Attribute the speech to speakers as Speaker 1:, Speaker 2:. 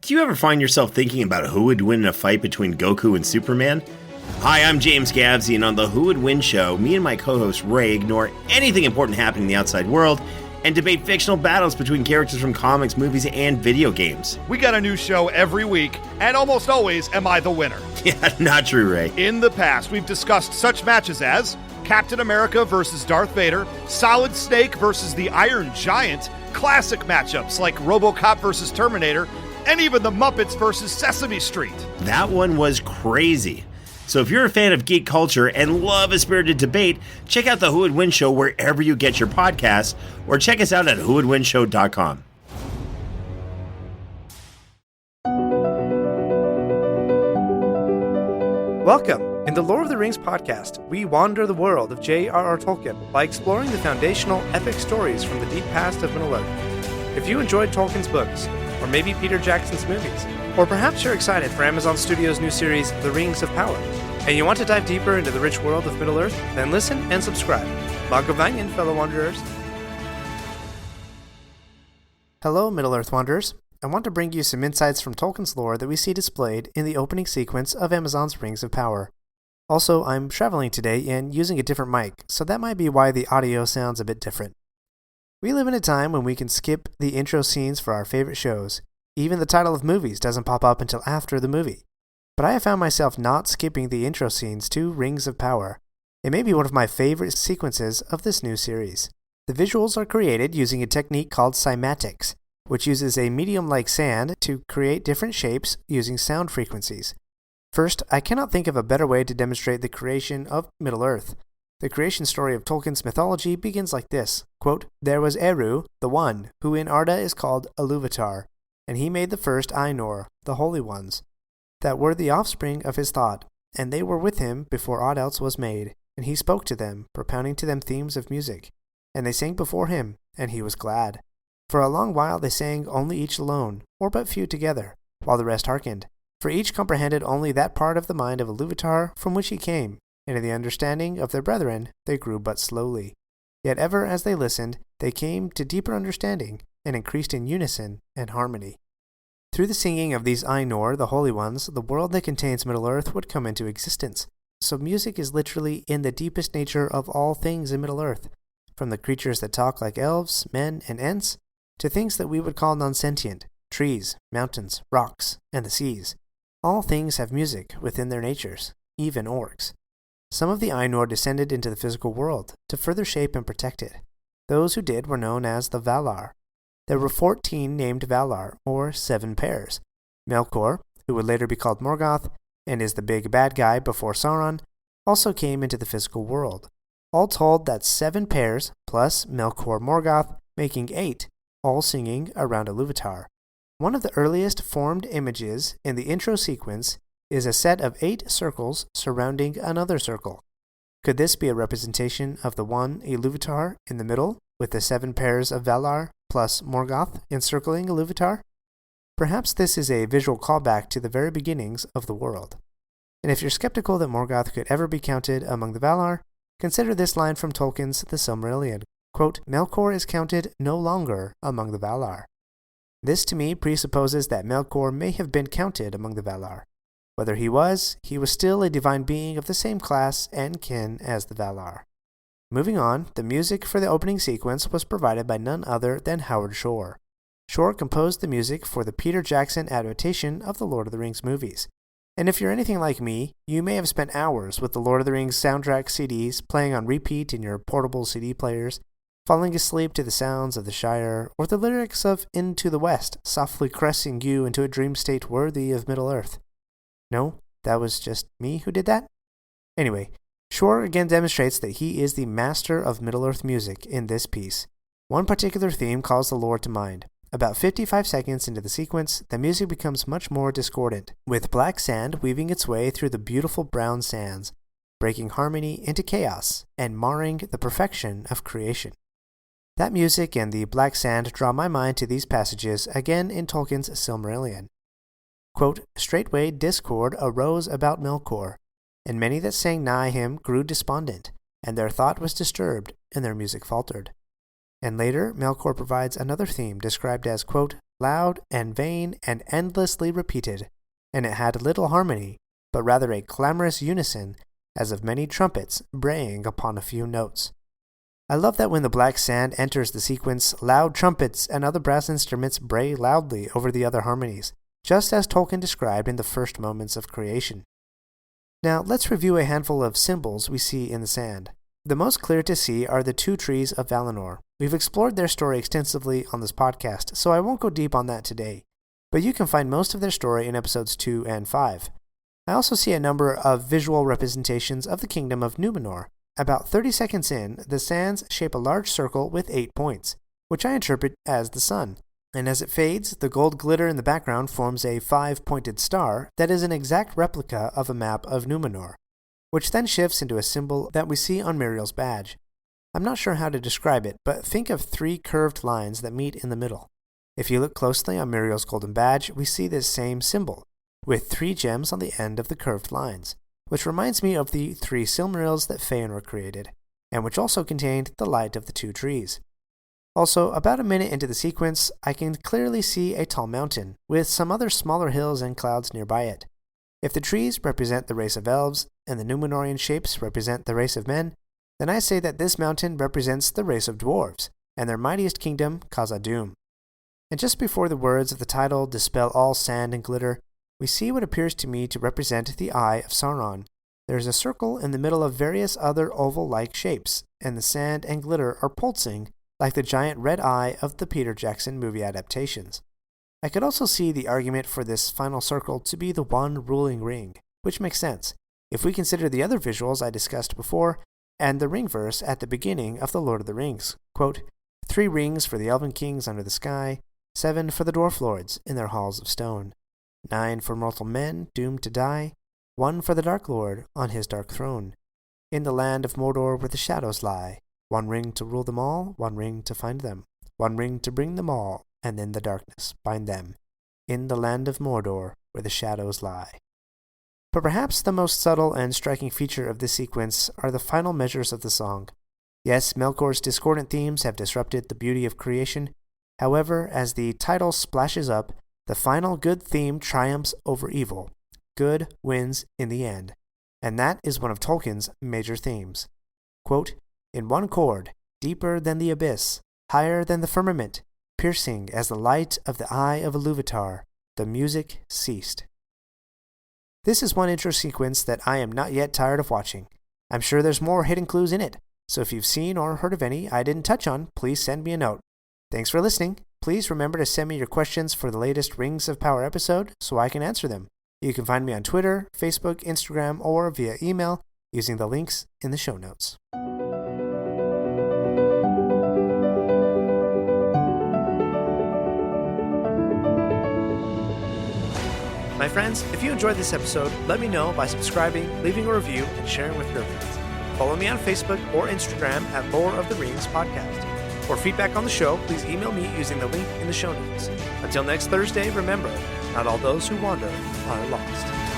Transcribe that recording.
Speaker 1: Do you ever find yourself thinking about who would win in a fight between Goku and Superman? Hi, I'm James Gavsey, and on the Who Would Win show, me and my co-host Ray ignore anything important happening in the outside world and debate fictional battles between characters from comics, movies, and video games.
Speaker 2: We got a new show every week, and almost always am I the winner.
Speaker 1: Yeah, not true, Ray.
Speaker 2: In the past, we've discussed such matches as Captain America versus Darth Vader, Solid Snake versus the Iron Giant, classic matchups like RoboCop versus Terminator, and even the Muppets versus Sesame Street.
Speaker 1: That one was crazy. So if you're a fan of geek culture and love a spirited debate, check out the Who Would Win show wherever you get your podcasts, or check us out at whowouldwinshow.com.
Speaker 3: Welcome. In the Lord of the Rings podcast, we wander the world of J.R.R. Tolkien by exploring the foundational epic stories from the deep past of Middle-earth. If you enjoyed Tolkien's books, or maybe Peter Jackson's movies, or perhaps you're excited for Amazon Studios' new series, The Rings of Power, and you want to dive deeper into the rich world of Middle-earth, then listen and subscribe. Magavayan, fellow wanderers. Hello, Middle-earth wanderers. I want to bring you some insights from Tolkien's lore that we see displayed in the opening sequence of Amazon's Rings of Power. Also, I'm traveling today and using a different mic, so that might be why the audio sounds a bit different. We live in a time when we can skip the intro scenes for our favorite shows. Even the title of movies doesn't pop up until after the movie. But I have found myself not skipping the intro scenes to Rings of Power. It may be one of my favorite sequences of this new series. The visuals are created using a technique called cymatics, which uses a medium like sand to create different shapes using sound frequencies. First, I cannot think of a better way to demonstrate the creation of Middle-earth. The creation story of Tolkien's mythology begins like this, quote, "There was Eru, the One, who in Arda is called Iluvatar, and he made the first Ainur, the Holy Ones, that were the offspring of his thought, and they were with him before aught else was made, and he spoke to them, propounding to them themes of music, and they sang before him, and he was glad. For a long while they sang only each alone, or but few together, while the rest hearkened, for each comprehended only that part of the mind of Iluvatar from which he came, and in the understanding of their brethren they grew but slowly. Yet ever as they listened, they came to deeper understanding, and increased in unison and harmony." Through the singing of these Ainur, the Holy Ones, the world that contains Middle-earth would come into existence. So music is literally in the deepest nature of all things in Middle-earth, from the creatures that talk like elves, men, and ents, to things that we would call non-sentient, trees, mountains, rocks, and the seas. All things have music within their natures, even orcs. Some of the Ainur descended into the physical world to further shape and protect it. Those who did were known as the Valar. There were 14 named Valar, or 7 pairs. Melkor, who would later be called Morgoth, and is the big bad guy before Sauron, also came into the physical world. All told, that's 7 pairs, plus Melkor Morgoth, making 8, all singing around Iluvatar. One of the earliest formed images in the intro sequence is a set of 8 circles surrounding another circle. Could this be a representation of the one Iluvatar in the middle, with the 7 pairs of Valar plus Morgoth encircling Iluvatar? Perhaps this is a visual callback to the very beginnings of the world. And if you're skeptical that Morgoth could ever be counted among the Valar, consider this line from Tolkien's The Silmarillion, quote, "Melkor is counted no longer among the Valar." This to me presupposes that Melkor may have been counted among the Valar. Whether he was still a divine being of the same class and kin as the Valar. Moving on, the music for the opening sequence was provided by none other than Howard Shore. Shore composed the music for the Peter Jackson adaptation of the Lord of the Rings movies. And if you're anything like me, you may have spent hours with the Lord of the Rings soundtrack CDs playing on repeat in your portable CD players, falling asleep to the sounds of the Shire, or the lyrics of Into the West softly caressing you into a dream state worthy of Middle-earth. No, that was just me who did that? Anyway, Shore again demonstrates that he is the master of Middle-earth music in this piece. One particular theme calls the lore to mind. About 55 seconds into the sequence, the music becomes much more discordant, with black sand weaving its way through the beautiful brown sands, breaking harmony into chaos and marring the perfection of creation. That music and the black sand draw my mind to these passages again in Tolkien's Silmarillion. Quote, "Straightway discord arose about Melkor, and many that sang nigh him grew despondent, and their thought was disturbed, and their music faltered." And later, Melkor provides another theme described as, quote, loud and vain and endlessly repeated, and it had little harmony, but rather a clamorous unison, as of many trumpets braying upon a few notes. I love that when the black sand enters the sequence, loud trumpets and other brass instruments bray loudly over the other harmonies, just as Tolkien described in the first moments of creation. Now, let's review a handful of symbols we see in the sand. The most clear to see are the two trees of Valinor. We've explored their story extensively on this podcast, so I won't go deep on that today, but you can find most of their story in episodes 2 and 5. I also see a number of visual representations of the kingdom of Numenor. About 30 seconds in, the sands shape a large circle with 8 points, which I interpret as the sun. And as it fades, the gold glitter in the background forms a 5-pointed star that is an exact replica of a map of Numenor, which then shifts into a symbol that we see on Miriel's badge. I'm not sure how to describe it, but think of 3 curved lines that meet in the middle. If you look closely on Miriel's golden badge, we see this same symbol, with 3 gems on the end of the curved lines, which reminds me of the 3 Silmarils that Feanor created, and which also contained the light of the 2 trees. Also, about a minute into the sequence, I can clearly see a tall mountain, with some other smaller hills and clouds nearby it. If the trees represent the race of elves, and the Numenorian shapes represent the race of men, then I say that this mountain represents the race of dwarves, and their mightiest kingdom, Khazad-dûm. And just before the words of the title dispel all sand and glitter, we see what appears to me to represent the eye of Sauron. There is a circle in the middle of various other oval-like shapes, and the sand and glitter are pulsing like the giant red eye of the Peter Jackson movie adaptations. I could also see the argument for this final circle to be the one ruling ring, which makes sense, if we consider the other visuals I discussed before, and the ring verse at the beginning of The Lord of the Rings. Quote, 3 rings for the elven kings under the sky, 7 for the dwarf lords in their halls of stone, 9 for mortal men doomed to die, 1 for the Dark Lord on his dark throne. In the land of Mordor where the shadows lie, 1 ring to rule them all, 1 ring to find them, 1 ring to bring them all, and in the darkness bind them. In the land of Mordor where the shadows lie. But perhaps the most subtle and striking feature of this sequence are the final measures of the song. Yes, Melkor's discordant themes have disrupted the beauty of creation. However, as the title splashes up, the final good theme triumphs over evil. Good wins in the end. And that is one of Tolkien's major themes. Quote, in one chord, deeper than the abyss, higher than the firmament, piercing as the light of the eye of Iluvatar, the music ceased. This is one intro sequence that I am not yet tired of watching. I'm sure there's more hidden clues in it, so if you've seen or heard of any I didn't touch on, please send me a note. Thanks for listening. Please remember to send me your questions for the latest Rings of Power episode so I can answer them. You can find me on Twitter, Facebook, Instagram, or via email using the links in the show notes. My friends, if you enjoyed this episode, let me know by subscribing, leaving a review, and sharing with your friends. Follow me on Facebook or Instagram at Lore of the Rings Podcast. For feedback on the show, please email me using the link in the show notes. Until next Thursday, remember, not all those who wander are lost.